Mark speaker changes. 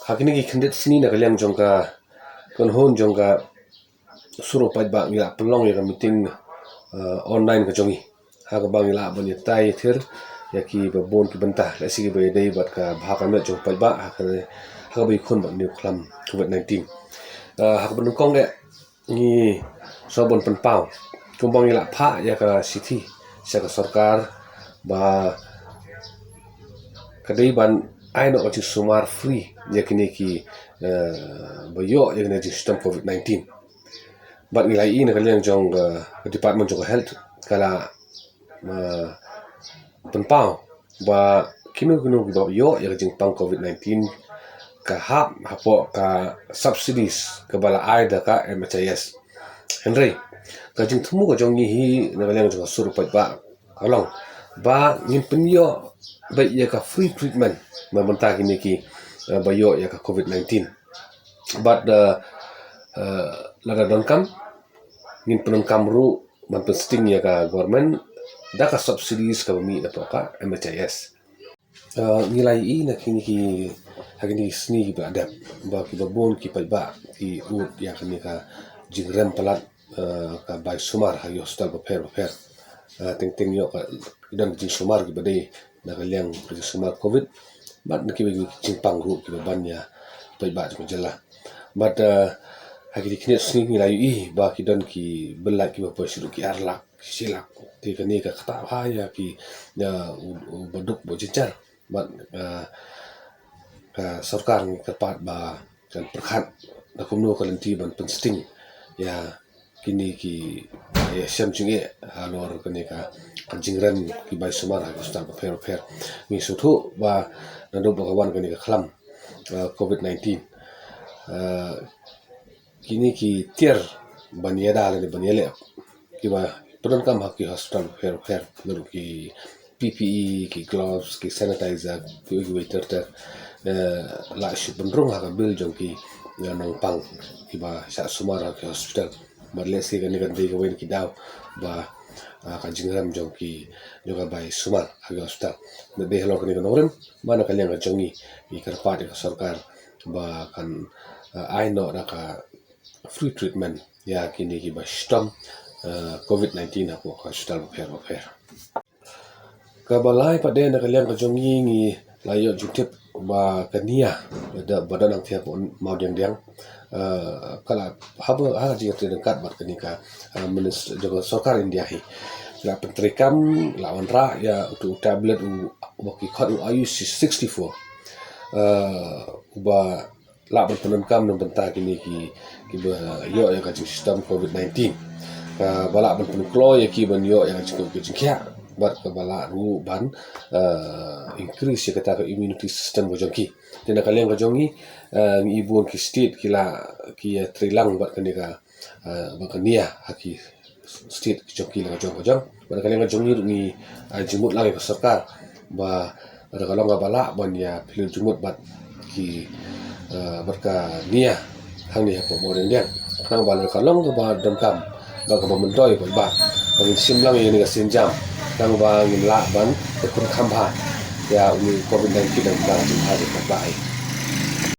Speaker 1: Hakini ki khendet sini na kaliang jongka kon hon jongka suro paidbah ngila pelong ya meeting online ka jongi ha ka bang ila ban tai thir ya ki babon ki bantah la sigi bay dei bat ka bhakan me jong paidbah ha ka bay khun ban new klam covid-19 ha ka ban kong de ni sobon penpau kumbang ila pha ya ka sithi sa ka sarkar ba kadai ban ai no jingsumar free yakini ki bayo yakini sistem covid-19 bat nilai ini kalian jong department jong health kala penpau ba kinu ba yo yak jing pang covid-19 ka hap hapo ka subsidies ka bala ai da ka MHIS henry ka jing thumu ka jong ni hi na kalian jong Ka Sur U Paidbah kalong ba ngin penyo ba ya ka free treatment membentah kini ki bayo ya ka covid-19 but lada donkam ngin penungkam ru man pensting ya ka government da ka subsidies ka mi da ka MHIS nilai i na kini ki hakini sni ki ba ki babon ki paidbah ki ut ya kini ka jingrem palat ka bai sumar ha hospital ba pher ting yo ka dan jingsumar ki badai na kaliang jingsumar covid bat ki jingpang ru ki ban ya paidbah ko jela but hakini kini sni nilai i ba ki dan ki belai ki ba siru ki arlak silak ti kani ka khata ha ya ki baduk bo jicar bat ka sarkar ni tepat ba kan perkhat da kumno kalanti ban pensting ya kini ki ya syam jinge halor kani ka jingrem ki bai sumar ha hospital ba pher ni suthu ba nado bagawan kani ka khlam covid-19 kini ki tier baniada le baniele ki ba turan kam ha ki hospital pher nado ki PPE ki gloves ki sanitizer ki waiter la shi bendrung ha bil jong ki nang pang ki ba sa sumar ki hospital ba le si kan dei ka wen ki daw ba ka jingram jong ki juga bai sumar ha hospital na de halo kan norem mana kalian ka jongi ki karpat ka sarkar ba kan ai no da ka free treatment ya kini ki ba stom covid-19 ha ko hospital pher ka balai pada na kalian ka jongi ni layo jutip ba kania da badan ang tiap mau diang kala haba ha jing dekat bat kanika minister jaga sarkar India hi la pentrikam lawan ra ya untuk tablet waki khat ayu 64 ba la penpenkam no bentah kini ki ba yo ya ka sistem covid-19 ka bala penpenklo ya ki ban yo ya ka jingkya bat ka bala ru ban increase ya kata immunity system go jongki tena kalian go jongi ibun ki state kila ki trilang bat kani ka bakania haki state ki jongki la jong bat kalian go jongi ni jimut lang ka sarkar ba ada kalau nga bala ban ya pilih jumut bat ki berka nia hang ni hapo mo dia nang bala kalau nga ba damkam ba ka mendoy ba bangin simlang ini ka sinjam nang ba ngin la ban kun khamha ya uni covid-19 dan ba jumpa de ba